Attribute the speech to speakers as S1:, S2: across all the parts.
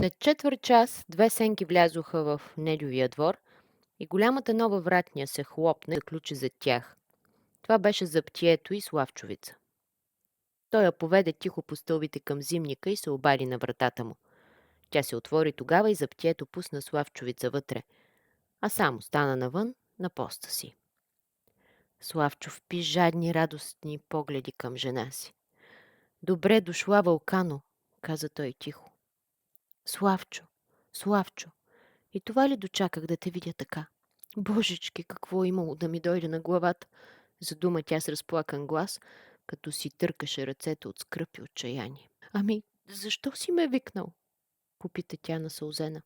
S1: След четвърт час две сенки влязоха в Недювия двор и голямата нова вратня се хлопна и заключи зад тях. Това беше Заптието и Славчовица. Той я поведе тихо по стълбите към зимника и се обади на вратата му. Тя се отвори тогава и Заптието пусна Славчовица вътре, а сам остана навън на поста си. Славчо впи жадни радостни погледи към жена си. Добре дошла, Вълкано, каза той тихо. Славчо, Славчо, и това ли дочаках да те видя така? Божечки, какво е имало да ми дойде на главата? Задума тя с разплакан глас, като си търкаше ръцете от скръп и отчаяние. Ами, защо си ме викнал? Попита тя насълзена.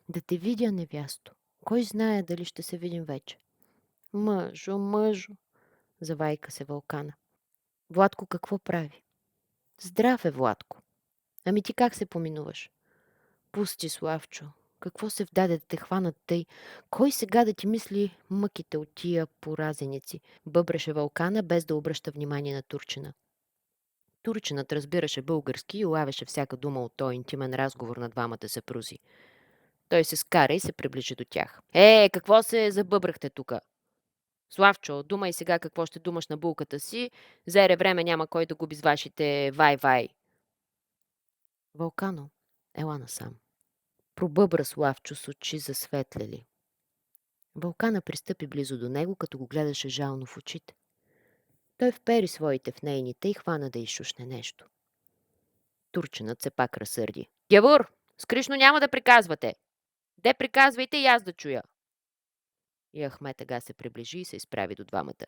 S1: Да те видя, невясто. Кой знае дали ще се видим вече? Мъжо, мъжо, завайка се Вълкана. Владко какво прави? Здрав е, Владко. Ами ти как се поминуваш? Пусти, Славчо. Какво се вдаде да те хванат тъй? Кой сега да ти мисли мъките от тия поразеници? Бъбреше Вълкана, без да обръща внимание на турчина. Турчинът разбираше български и улавяше всяка дума от този интимен разговор на двамата съпрузи. Той се скара и се приближи до тях. Какво се забъбрахте тука? Славчо, думай сега какво ще думаш на булката си. Зере време няма кой да губи с вашите вай-вай. Вълкано, ела насам. Пробъбра Славчо с очи засветлели. Вълкана пристъпи близо до него, като го гледаше жално в очите. Той впери своите в нейните и хвана да изшушне нещо. Турчинът се пак разсърди. Дявур, скришно няма да приказвате. Де приказвайте и аз да чуя. И Ахмет ага се приближи и се изправи до двамата.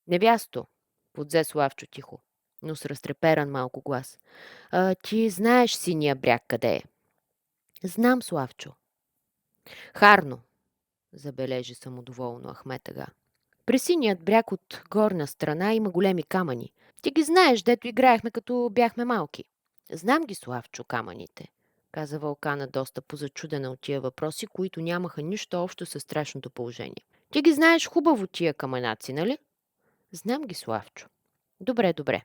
S1: Невясто, подзе Славчо тихо, но с разтреперан малко глас. Ти знаеш синия бряг къде е? Знам, Славчо. Харно, забележи самодоволно Ахмет ага. При синият бряг от горна страна има големи камъни. Ти ги знаеш, дето играехме като бяхме малки. Знам ги, Славчо, камъните, каза Вълкана доста позачудена от тия въпроси, които нямаха нищо общо със страшното положение. Ти ги знаеш хубаво тия камънаци, нали? Знам ги, Славчо. Добре, добре.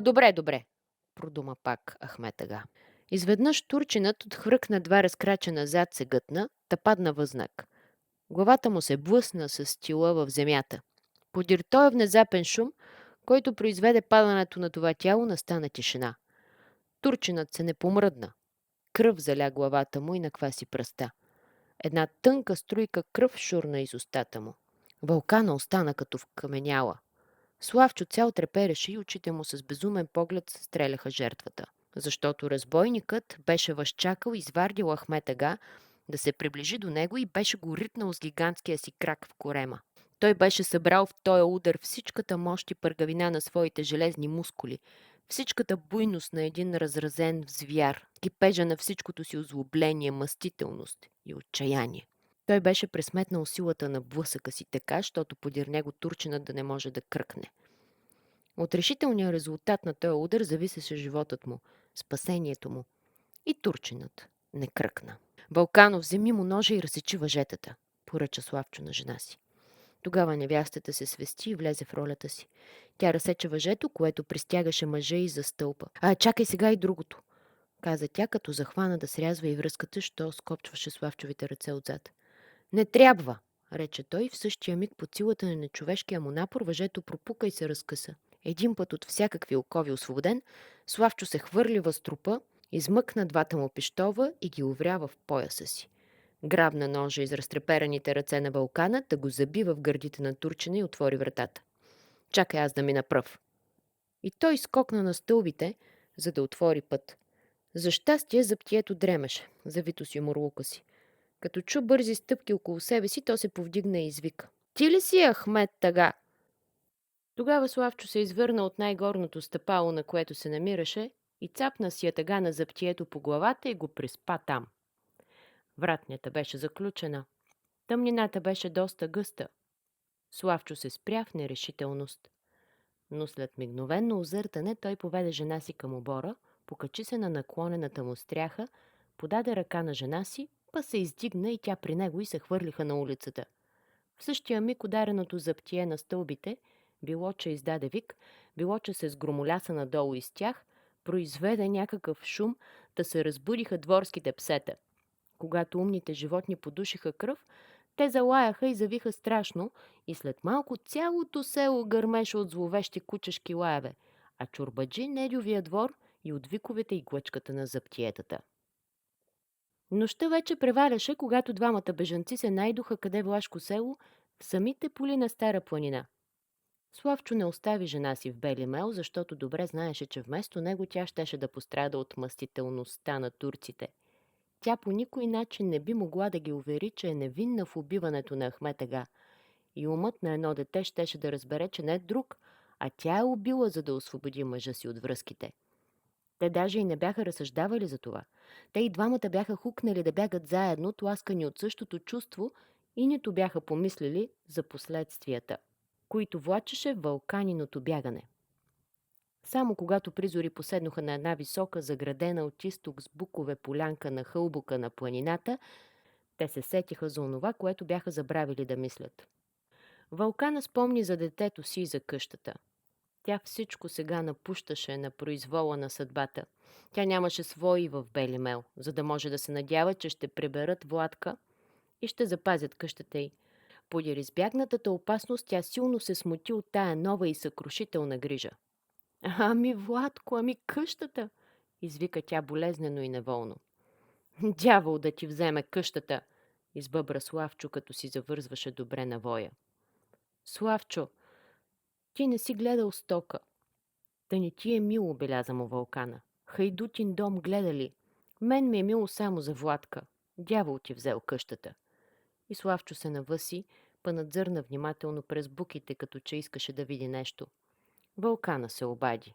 S1: Добре, добре, продума пак Ахмет ага. Изведнъж турчинът отхвъркна два разкрача назад, се гътна, та падна възнак. Главата му се блъсна с тила в земята. Подир този внезапен шум, който произведе падането на това тяло, настана тишина. Турчинът се не помръдна. Кръв заля главата му и накваси пръста. Една тънка струйка кръв шурна из устата му. Вълкана остана като вкаменяла. Славчо цял трепереше и очите му с безумен поглед стреляха жертвата. Защото разбойникът беше възчакал и извардил Ахмет ага да се приближи до него и беше го ритнал с гигантския си крак в корема. Той беше събрал в този удар всичката мощ и пъргавина на своите железни мускули, всичката буйност на един разразен звяр, кипежа на всичкото си озлобление, мъстителност и отчаяние. Той беше пресметнал силата на блъсъка си така, щото подир него турчинът да не може да кръкне. От решителния резултат на този удар зависеше животът му, спасението му. И турчинът не кръкна. Вълканов, вземи му ножа и разсечи въжетата, поръча Славчо на жена си. Тогава невястата се свести и влезе в ролята си. Тя разсече въжето, което пристягаше мъжа и за стълба. Чакай сега и другото, каза тя, като захвана да срязва и връзката, що скопчваше Славчовите ръце отзад. Не трябва, рече той, в същия миг под силата на нечовешкия му напор въжето пропука и се разкъса. Един път от всякакви окови освободен, Славчо се хвърли въз трупа, измъкна двата му пищова и ги увря в пояса си. Грабна ножа из разтрепераните ръце на Вълкана, да го заби в гърдите на турчина и отвори вратата. Чакай аз да мина пръв. И той скокна на стълбите, за да отвори път. За щастие Заптието дремеше, завито с юморлука си. Като чу бързи стъпки около себе си, то се повдигна и извика. Ти ли си, Ахмет ага? Тогава Славчо се извърна от най-горното стъпало, на което се намираше, и цапна си ятага на Заптието по главата и го приспа там. Вратнята беше заключена. Тъмнината беше доста гъста. Славчо се спря в нерешителност. Но след мигновенно озъртане той поведе жена си към обора, покачи се на наклонената му стряха, подаде ръка на жена си, па се издигна и тя при него и се хвърлиха на улицата. В същия миг удареното заптие на стълбите, било че издаде вик, било че се сгромоляса надолу из тях, произведе някакъв шум, та се разбудиха дворските псета. Когато умните животни подушиха кръв, те залаяха и завиха страшно и след малко цялото село гърмеше от зловещи кучешки лаеве, а чорбаджи недювия двор и от виковете и глъчката на заптиетата. Нощта вече преваляше, когато двамата бежанци се найдоха къде влашко село, в самите поли на Стара планина. Славчо не остави жена си в Бели мел, защото добре знаеше, че вместо него тя щеше да пострада от мъстителността на турците. Тя по никой начин не би могла да ги увери, че е невинна в убиването на Ахмет Ага. И умът на едно дете щеше да разбере, че не е друг, а тя е убила, за да освободи мъжа си от връзките. Те даже и не бяха разсъждавали за това. Те и двамата бяха хукнали да бягат заедно, тласкани от същото чувство, и нито бяха помислили за последствията, които влачеше вълканиното бягане. Само когато призори поседнаха на една висока, заградена от изток с букове полянка на хълбока на планината, те се сетиха за онова, което бяха забравили да мислят. Вълкана спомни за детето си и за къщата. Тя всичко сега напущаше на произвола на съдбата. Тя нямаше свои в Бели мел, за да може да се надява, че ще приберат Владка и ще запазят къщата й. Подир избягнатата опасност, тя силно се смути от тая нова и съкрушителна грижа. Ами, Владко, ами къщата! Извика тя болезнено и неволно. Дявол да ти вземе къщата! Избъбра Славчо, като си завързваше добре навоя. Славчо, ти не си гледал стока. Да не ти е мило, беляза му Вълкана. Хайдутин дом гледа ли? Мен ми е мило само за Владка. Дявол ти взел къщата. И Славчо се навъси, па надзърна внимателно през буките, като че искаше да види нещо. Вълкана се обади.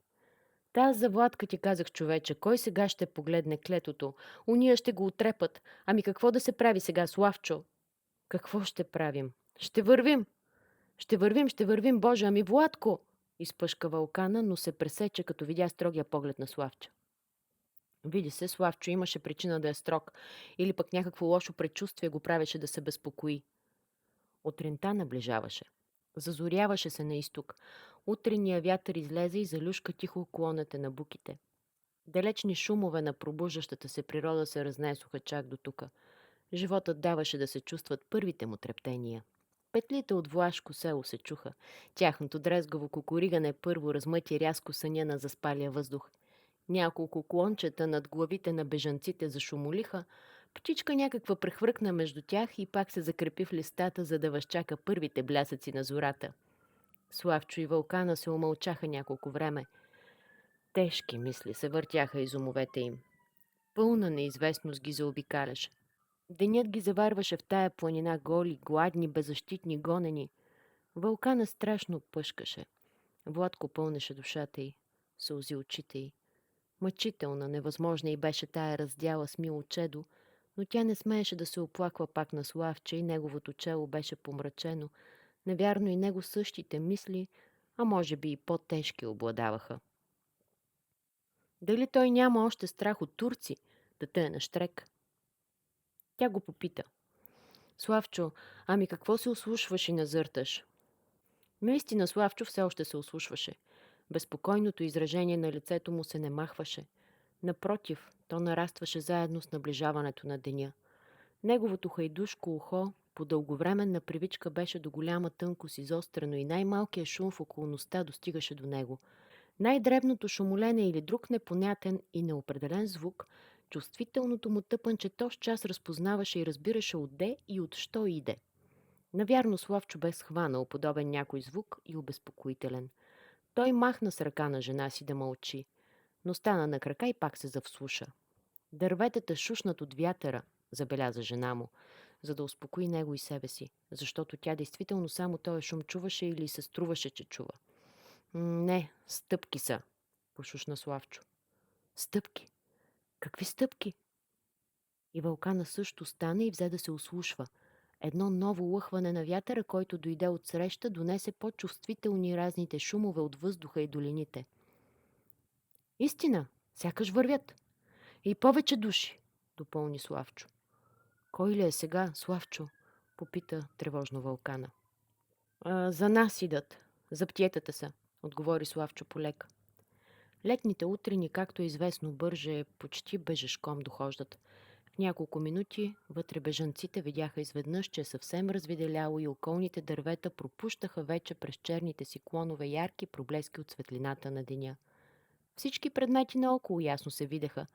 S1: Та аз за Владка ти казах, човече, кой сега ще погледне клетото? Уния ще го отрепат. Ами какво да се прави сега, Славчо? Какво ще правим? Ще вървим! Ще вървим, Боже, ами Владко! Изпъшка Вълкана, но се пресече, като видя строгия поглед на Славчо. Види се, Славчо имаше причина да е строг, или пък някакво лошо предчувствие го правеше да се безпокои. Утринта наближаваше. Зазоряваше се на изток. Утренния вятър излезе и залюшка тихо клоните на буките. Далечни шумове на пробуждащата се природа се разнесоха чак до тука. Животът даваше да се чувстват първите му трептения. Петлите от Влашко село се чуха. Тяхното дрезгаво кукуригане първо размъти рязко съня на заспалия въздух. Няколко клончета над главите на бежанците зашумолиха, птичка някаква прехвъркна между тях и пак се закрепи в листата, за да възчака първите блясъци на зората. Славчо и Вълкана се умълчаха няколко време. Тежки мисли се въртяха из умовете им. Пълна неизвестност ги заобикаляше. Денят ги заварваше в тая планина голи, гладни, беззащитни, гонени. Вълкана страшно пъшкаше. Владко пълнеше душата й, сълзи очите й. Мъчителна, невъзможна и беше тая раздяла с мило чедо, но тя не смееше да се оплаква пак на Славче и неговото чело беше помрачено. Навярно и него същите мисли, а може би и по-тежки обладаваха. Дали той няма още страх от турци, да те е на щрек? Тя го попита. Славчо, ами какво се ослушваш и назърташ? Наистина Славчо все още се ослушваше. Безпокойното изражение на лицето му се не махваше. Напротив, то нарастваше заедно с наближаването на деня. Неговото хайдушко ухо по дълговременна привичка беше до голяма тънкост изострено и най-малкият шум в околността достигаше до него. Най-дребното шумолене или друг непонятен и неопределен звук, чувствителното му тъпънче тоз час разпознаваше и разбираше отде и от що иде. Навярно Славчо бе схванал подобен някой звук и обезпокоителен. Той махна с ръка на жена си да мълчи, но стана на крака и пак се завслуша. Дърветата шушнат от вятъра, забеляза жена му, за да успокои него и себе си, защото тя действително само този шум чуваше или се струваше, че чува. Не, стъпки са, пошушна Славчо. Стъпки? Какви стъпки? И Вълкана също стана и взе да се ослушва. Едно ново лъхване на вятъра, който дойде отсреща, донесе по-чувствителни разните шумове от въздуха и долините. Истина, сякаш вървят. И повече души, допълни Славчо. Кой ли е сега, Славчо? Попита тревожно Вълкана. За нас идат. За птиетата са, отговори Славчо полека. Летните утрини, както е известно, бърже почти бежешком дохождат. В няколко минути вътре бежанците видяха изведнъж, че е съвсем развиделяло и околните дървета пропущаха вече през черните си клонове ярки проблески от светлината на деня. Всички предмети наоколо ясно се видяха.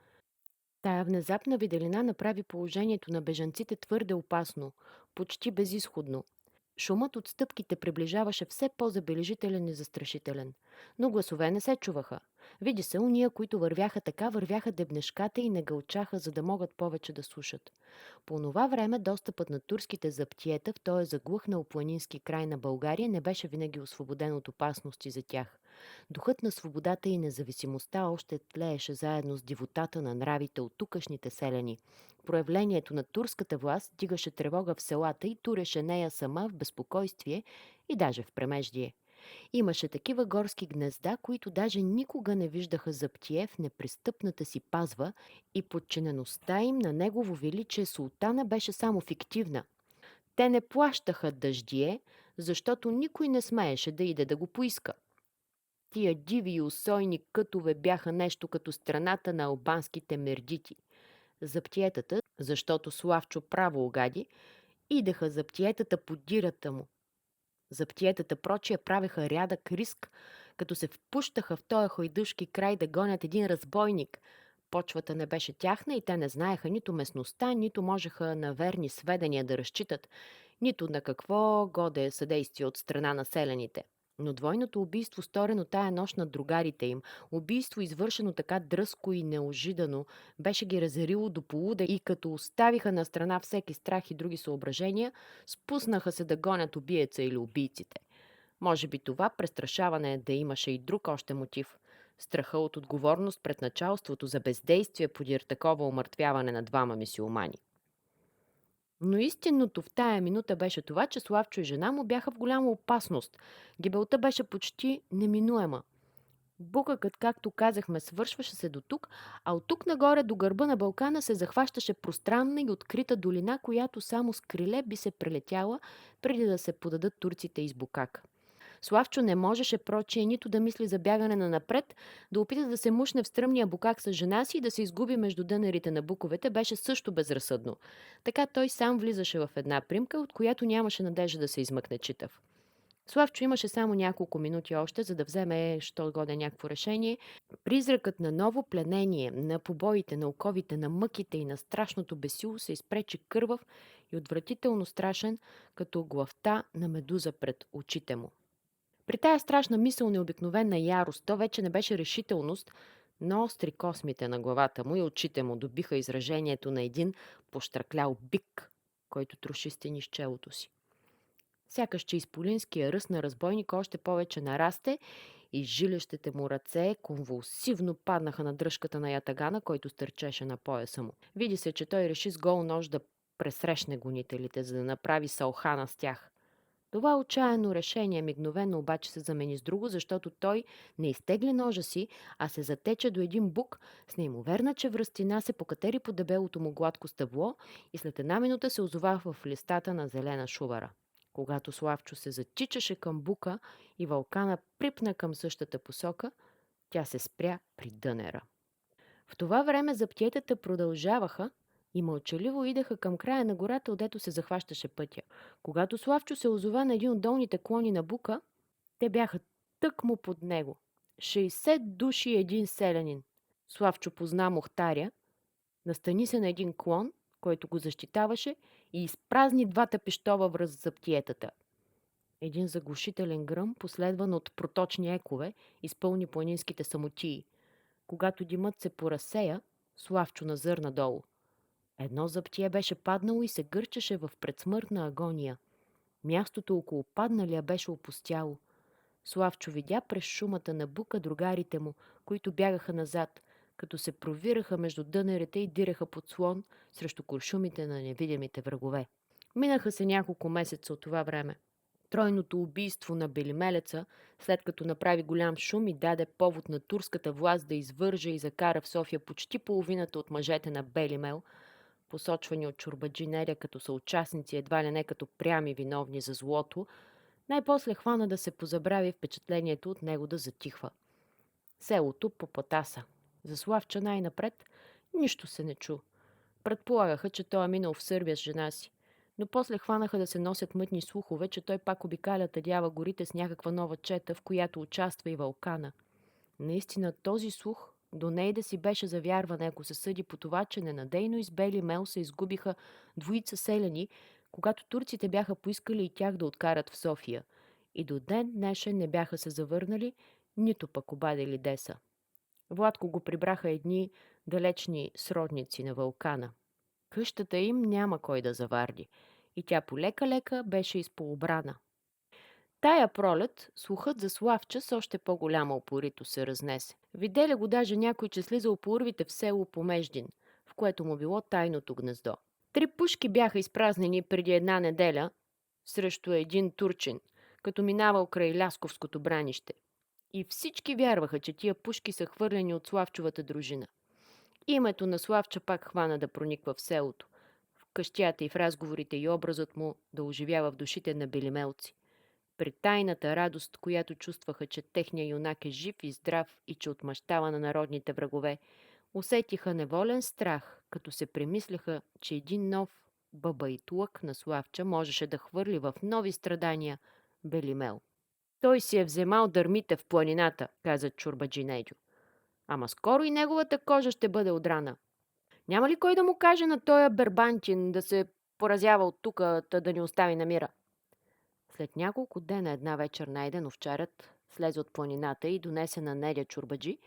S1: Тая внезапна виделина направи положението на бежанците твърде опасно, почти безизходно. Шумът от стъпките приближаваше все по-забележителен и застрашителен. Но гласове не се чуваха. Види се, уния, които вървяха така, вървяха дебнешката и не гълчаха, за да могат повече да слушат. По това време достъпът на турските за птиета в този заглъхнал планински край на България не беше винаги освободен от опасности за тях. Духът на свободата и независимостта още тлееше заедно с дивотата на нравите от тукашните селяни. Проявлението на турската власт дигаше тревога в селата и туреше нея сама в безпокойствие и даже в премеждие. Имаше такива горски гнезда, които даже никога не виждаха за птие в непристъпната си пазва и подчинеността им на негово величие султана беше само фиктивна. Те не плащаха дъждие, защото никой не смееше да иде да го поиска. Тия диви и усойни кътове бяха нещо като страната на албанските мердити. Заптиетата, защото Славчо право огади, идеха заптиетата по дирата му. Заптиетата прочия правеха рядък риск, като се впущаха в този хайдушки край да гонят един разбойник. Почвата не беше тяхна и те не знаеха нито местността, нито можеха на верни сведения да разчитат, нито на какво годе съдействие от страна на селените. Но двойното убийство, сторено тая нощ на другарите им, убийство извършено така дръзко и неожидано, беше ги разярило до полуда и като оставиха на страна всеки страх и други съображения, спуснаха се да гонят убиеца или убийците. Може би това престрашаване да имаше и друг още мотив. Страха от отговорност пред началството за бездействие подир такова умъртвяване на двама мюсюлмани. Но истинното в тая минута беше това, че Славчо и жена му бяха в голяма опасност. Гибелта беше почти неминуема. Букъкът, както казахме, свършваше се до тук, а от тук нагоре до гърба на Балкана се захващаше пространна и открита долина, която само с криле би се прелетяла, преди да се подадат турците из Букак. Славчо не можеше прочие нито да мисли за бягане на напред, да опита да се мушне в стръмния букак с жена си и да се изгуби между дънерите на буковете беше също безразсъдно. Така той сам влизаше в една примка, от която нямаше надежда да се измъкне читав. Славчо имаше само няколко минути още, за да вземе, що годе някакво решение. Призракът на ново пленение, на побоите, на оковите, на мъките и на страшното бесило се изпречи кървав и отвратително страшен, като главта на медуза пред очите му. При тая страшна мисъл необикновена ярост, то вече не беше решителност, но остри космите на главата му и очите му добиха изражението на един пощраклял бик, който троши стени с челото си. Сякаш, че изполинския ръст на разбойника още повече нарасте и жилещите му ръце конвулсивно паднаха на дръжката на ятагана, който стърчеше на пояса му. Види се, че той реши с гол нож да пресрещне гонителите, за да направи салхана с тях. Това отчаяно решение мигновено обаче се замени с друго, защото той не изтегли ножа си, а се затече до един бук с неимоверна чевръстина, се покатери по дебелото му гладко стъбло и след една минута се озова в листата на зелена шувара. Когато Славчо се затичаше към бука и вълкана припна към същата посока, тя се спря при дънера. В това време заптиетата продължаваха и мълчаливо идеха към края на гората, отдето се захващаше пътя. Когато Славчо се озова на един от долните клони на бука, те бяха тъкмо под него. 60 души и един селянин. Славчо позна Мухтаря, настани се на един клон, който го защитаваше и изпразни двата пищова връз за птиетата. Един заглушителен гръм, последван от проточни екове, изпълни планинските самотии. Когато димът се поразсея, Славчо назърна долу. Едно заптие беше паднало и се гърчеше в предсмъртна агония. Мястото около падналия беше опустяло. Славчо видя през шумата на бука другарите му, които бягаха назад, като се провираха между дънерите и диреха под слон срещу куршумите на невидимите врагове. Минаха се няколко месеца от това време. Тройното убийство на Белимелеца, след като направи голям шум и даде повод на турската власт да извърже и закара в София почти половината от мъжете на Белимел, посочвани от чорбаджи Неля като съучастници, едва ли не като прями виновни за злото, най-после хвана да се позабрави впечатлението от него да затихва. Селото Попатаса. За Славча най-напред нищо се не чу. Предполагаха, че той е минал в Сърбия с жена си. Но после хванаха да се носят мътни слухове, че той пак обикаля тъдява горите с някаква нова чета, в която участва и Вълкана. Наистина този слух до ней да си беше завярване, ако се съди по това, че ненадейно из Бели Мел се изгубиха двоица селяни, когато турците бяха поискали и тях да откарат в София. И до ден днешен не бяха се завърнали, нито пък обадили Деса. Владко го прибраха едни далечни сродници на Вълкана. Къщата им няма кой да заварди и тя полека-лека беше изполубрана. Тая пролет слухът за Славча с още по-голяма упорито се разнесе. Видели го даже някой, че слизал по урвите в село Помеждин, в което му било тайното гнездо. 3 пушки бяха изпразнени преди една неделя срещу един турчин, като минавал край Лясковското бранище. И всички вярваха, че тия пушки са хвърлени от Славчовата дружина. Името на Славча пак хвана да прониква в селото, в къщята и в разговорите и образът му да оживява в душите на белимелци. При тайната радост, която чувстваха, че техния юнак е жив и здрав и че отмъщава на народните врагове, усетиха неволен страх, като се премисляха, че един нов бабайтлък на Славча можеше да хвърли в нови страдания Белимел. Той си е вземал дърмите в планината, каза чорбаджи Недю. Ама скоро и неговата кожа ще бъде одрана. Няма ли кой да му каже на тоя бербантин да се поразява от тука, да ни остави на мира? След няколко дена една вечер Найден овчарят слезе от планината и донесе на Недя чорбаджи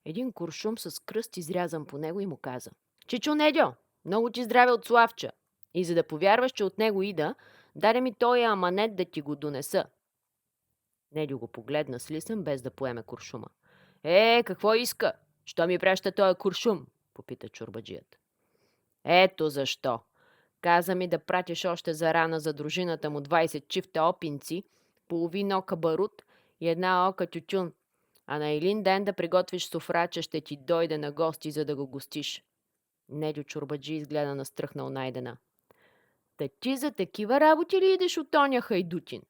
S1: един куршум с кръст изрязан по него и му каза: Чичо Недьо, много ти здраве от Славча. И за да повярваш, че от него ида, даде ми той аманет да ти го донеса. Недю го погледна слисън, без да поеме куршума. Какво иска? Що ми праща този куршум? Попита чорбаджият. Ето защо. Каза ми да пратиш още зарана за дружината му 20 чифта опинци, половин ока барут и една ока тютюн, а на един ден да приготвиш софра, че ще ти дойде на гости, за да го гостиш. Недю чорбаджи изгледа настръхнал Найдена. Та ти за такива работи ли идеш от оня хайдутин?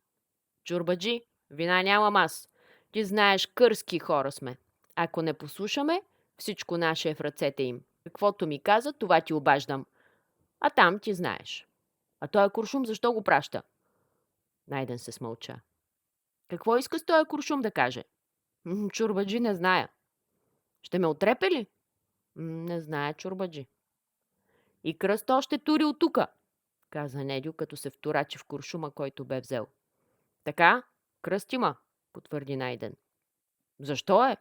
S1: Чорбаджи, вина нямам аз. Ти знаеш, кърски хора сме. Ако не послушаме, всичко наше е в ръцете им. Каквото ми каза, това ти обаждам. А там ти знаеш. А той куршум защо го праща? Найден се смълча. Какво иска с този куршум да каже? Чорбаджи не зная. Ще ме отрепе ли? Не знае чорбаджи. И кръст още тури от тука, каза Недю, като се вторачи в куршума, който бе взел. Така, кръст има, потвърди Найден. Защо е?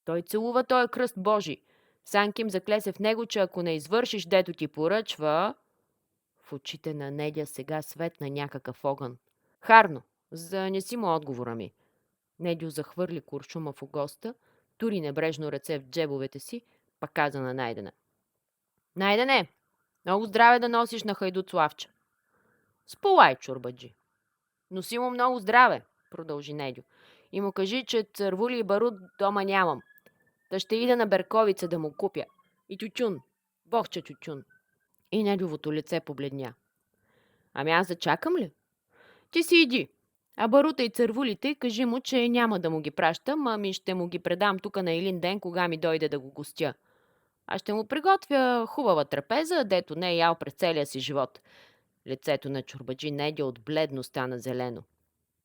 S1: Той целува този кръст Божи. Санким заклесе в него, че ако не извършиш, дето ти поръчва... В очите на Недя сега светна някакъв огън. Харно, занеси му отговора ми. Недю захвърли куршума в огоста, тури небрежно ръце в джебовете си, пак каза на Найдена. Найдене, много здраве да носиш на хайдут Славча. Сполай, чорбаджи. Носи му много здраве, продължи Недю. И му кажи, че цървули и барут дома нямам. Та ще ида на Берковица да му купя. И тютюн. Бохче тютюн. И Недювото лице побледня. Ами аз да чакам ли? Ти си иди. А барута и цървулите, кажи му, че няма да му ги пращам, ами ще му ги предам тука на един ден, кога ми дойде да го гостя. А ще му приготвя хубава трапеза, дето не е ял през целия си живот. Лицето на чорбаджи Недя от бледно стана зелено.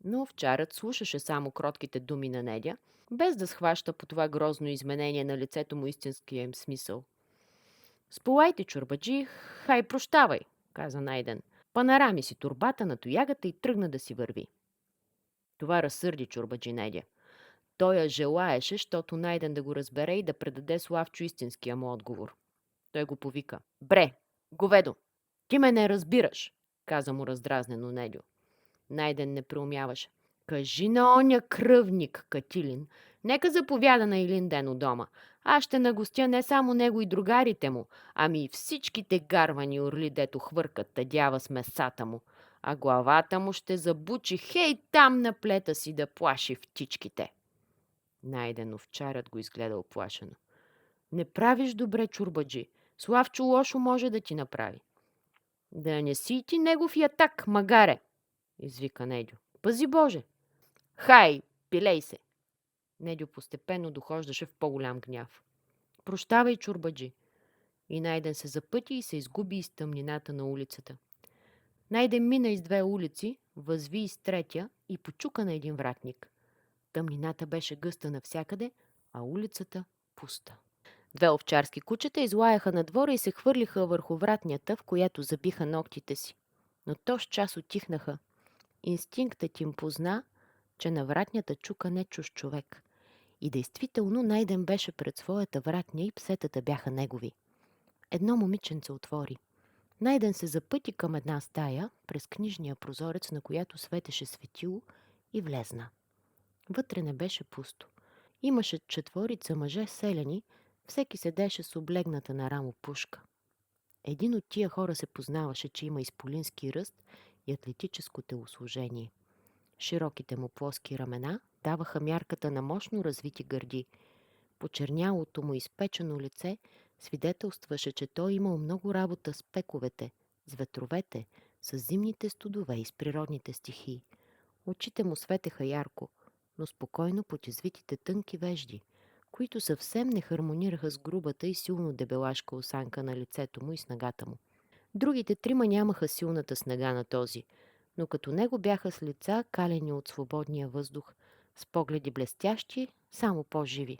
S1: Но овчарят слушаше само кротките думи на Недя, без да схваща по това грозно изменение на лицето му истинския им смисъл. Сполайте, чорбаджи, хай прощавай, каза Найден. Панарами си турбата на тоягата и тръгна да си върви. Това разсърди чорбаджи Недя. Той я желаеше, щото Найден да го разбере и да предаде Славчо истинския му отговор. Той го повика. Бре, говедо, ти ме не разбираш, каза му раздразнено Недю. Найден не преумяваше. Кажи на оня кръвник, Катилин, нека заповяда на един ден у дома. Аз ще нагостя не само него и другарите му, ами и всичките гарвани орли, дето хвъркат тъдява с месата му. А главата му ще забучи хей там на плета си да плаши птичките. Найден овчарят го изгледа оплашено. Не правиш добре, чурбаджи. Славчо лошо може да ти направи. Да не си ти негов ятак, магаре, извика Недю. Пази Боже! Хай, пилей се! Недю постепенно дохождаше в по-голям гняв. Прощавай, чорбаджи. И Найден се запъти и се изгуби из тъмнината на улицата. Найден мина из 2 улици, възви из третя и почука на един вратник. Тъмнината беше гъста навсякъде, а улицата пуста. 2 овчарски кучета излаяха на двора и се хвърлиха върху вратнята, в която забиха ногтите си. Но тоз час утихнаха. Инстинктът им позна, че на вратнята чука не чуж човек. И действително Найден беше пред своята вратня и псетата бяха негови. Едно момиченце отвори. Найден се запъти към една стая, през книжния прозорец, на която светеше светило, и влезна. Вътре не беше пусто. Имаше 4 мъже селяни, всеки седеше с облегната на рамо пушка. Един от тия хора се познаваше, че има изполински ръст и атлетическо телосложение. Широките му плоски рамена даваха мярката на мощно развити гърди. Почернялото му изпечено лице свидетелстваше, че той имал много работа с пековете, с ветровете, с зимните студове и с природните стихии. Очите му светеха ярко, но спокойно под извитите тънки вежди, които съвсем не хармонираха с грубата и силно дебелашка осанка на лицето му и снагата му. Другите 3 нямаха силната снага на този, но като него бяха с лица, калени от свободния въздух, с погледи блестящи, само по-живи.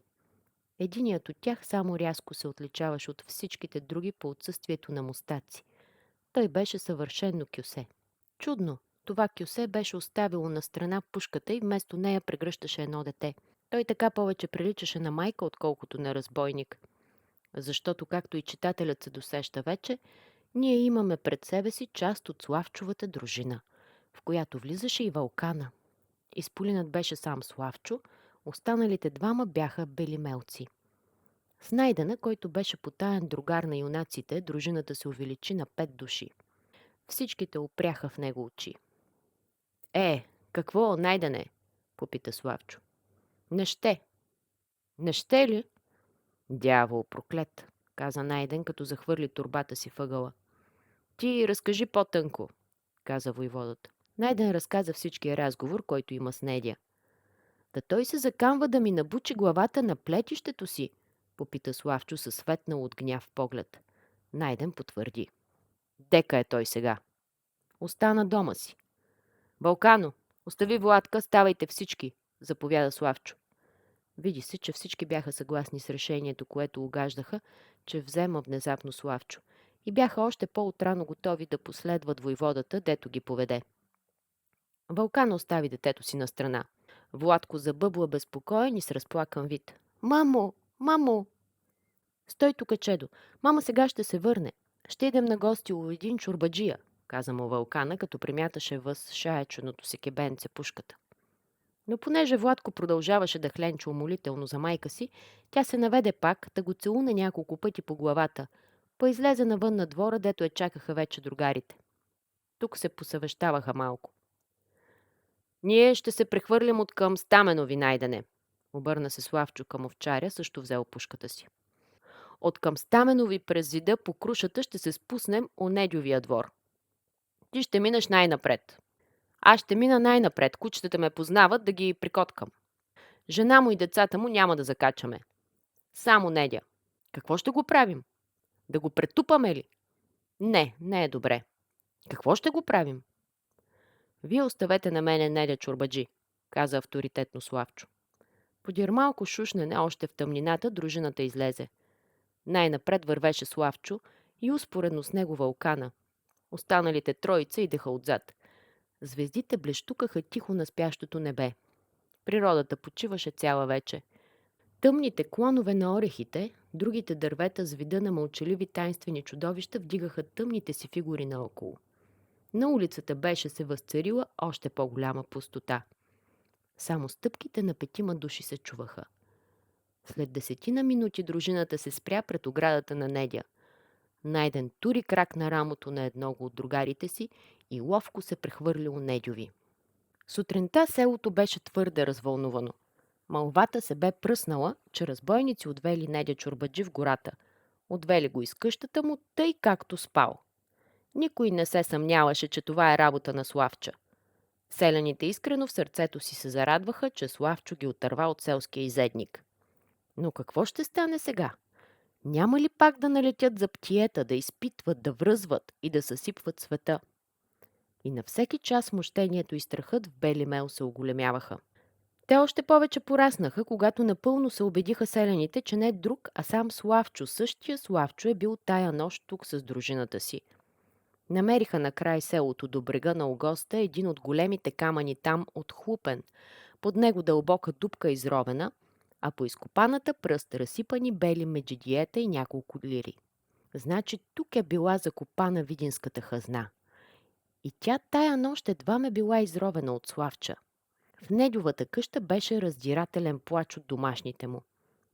S1: Единият от тях само рязко се отличаваше от всичките други по отсъствието на мустаци. Той беше съвършено кюсе. Чудно, това кюсе беше оставило на страна пушката и вместо нея прегръщаше едно дете. Той така повече приличаше на майка, отколкото на разбойник. Защото, както и читателят се досеща вече, ние имаме пред себе си част от Славчовата дружина, в която влизаше и Вълкана. Изполинът беше сам Славчо, останалите 2 бяха белимелци. С Найдена, който беше потаен другар на юнаците, дружината се увеличи на 5 души. Всичките опряха в него очи. Какво, Найдене? Попита Славчо. Не ще. Не ще ли? Дявол проклет, каза Найден, като захвърли торбата си въгъла. Ти разкажи по-тънко, каза войводата. Найден разказа всичкия разговор, който има с Недя. Та той се закамва да ми набучи главата на плетището си, попита Славчо със светнал от гняв поглед. Найден потвърди. Дека е той сега. Остана дома си. Балкано, остави Владка, ставайте всички, заповяда Славчо. Види се, че всички бяха съгласни с решението, което угаждаха, че взема внезапно Славчо, и бяха още по-утрано готови да последват войводата, дето ги поведе. Вълкан остави детето си на страна. Владко забъбла безпокоен и с разплакан вид. Мамо! Мамо! Стой тук, чедо. Мама сега ще се върне. Ще идем на гости у един чорбаджия, каза му Вълкана, като примяташе въз шаеченото си кебенце пушката. Но понеже Владко продължаваше да хленча умолително за майка си, тя се наведе пак да го целуне няколко пъти по главата, излезе навън на двора, дето чакаха вече другарите. Тук се посъвещаваха малко. Ние ще се прехвърлим от към Стаменови, Найдене, обърна се Славчо към овчаря, също взел пушката си. От към Стаменови през зида по крушата ще се спуснем у Недювия двор. Ти ще минеш най-напред. Аз ще мина най-напред, кучетата ме познават, да ги прикоткам. Жена му и децата му няма да закачаме. Само Недя. Какво ще го правим? Да го претупаме ли? Не, не е добре. Какво ще го правим? Вие оставете на мене, Недя чорбаджи, каза авторитетно Славчо. Подир малко шушнене още в тъмнината дружината излезе. Най-напред вървеше Славчо и успоредно с него Вълкана. Останалите 3 идеха отзад. Звездите блещукаха тихо на спящото небе. Природата почиваше цяла вече. Тъмните клонове на орехите, другите дървета с вида на мълчаливи тайнствени чудовища вдигаха тъмните си фигури наоколо. На улицата беше се възцарила още по-голяма пустота. Само стъпките на 5 души се чуваха. След 10 минути дружината се спря пред оградата на Недя. Найден тури крак на рамото на едного от другарите си и ловко се прехвърлил Недюви. Сутринта селото беше твърде развълнувано. Малвата се бе пръснала, че разбойници отвели Недя чорбаджи в гората. Отвели го из къщата му, тъй както спал. Никой не се съмняваше, че това е работа на Славча. Селяните искрено в сърцето си се зарадваха, че Славчо ги отърва от селския изедник. Но какво ще стане сега? Няма ли пак да налетят за птиета, да изпитват, да връзват и да съсипват света? И на всеки час смущението и страхът в Бели Мел се оголемяваха. Те още повече пораснаха, когато напълно се убедиха селяните, че не друг, а сам Славчо, същия Славчо е бил тая нощ тук с дружината си. Намериха на край селото до брега на Огоста един от големите камъни там отхлупен, под него дълбока дупка изровена, а по изкопаната пръст разсипани бели меджидиета и няколко лири. Значи тук е била закопана видинската хазна. И тя тая нощ едва ме била изровена от Славча. В Недювата къща беше раздирателен плач от домашните му.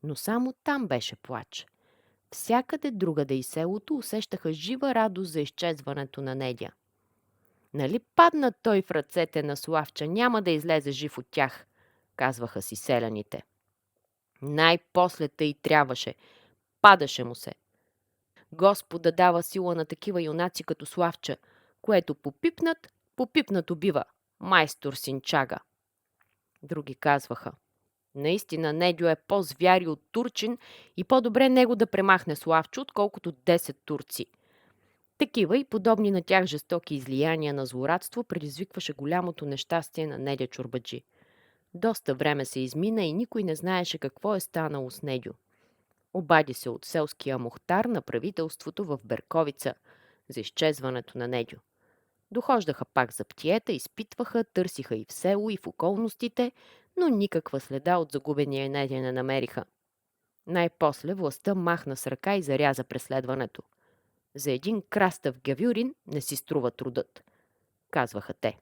S1: Но само там беше плач. Всякъде другаде и селото усещаха жива радост за изчезването на Недя. Нали падна той в ръцете на Славча, няма да излезе жив от тях, казваха си селяните. Най-после тъй трябваше. Падаше му се. Господа дава сила на такива юнаци като Славча, което попипнат убива. Майстор синчага. Други казваха. Наистина Недю е по-звяри от турчин и по-добре него да премахне Славчо, отколкото 10 турци. Такива и подобни на тях жестоки излияния на злорадство предизвикваше голямото нещастие на Недя Чорбаджи. Доста време се измина и никой не знаеше какво е станало с Недю. Обади се от селския мухтар на правителството в Берковица за изчезването на Недю. Дохождаха пак за птиета, изпитваха, търсиха и в село, и в околностите, но никаква следа от загубения Недя не намериха. Най-после властта махна с ръка и заряза преследването. За един крастав гявюрин не си струва трудът, казваха те.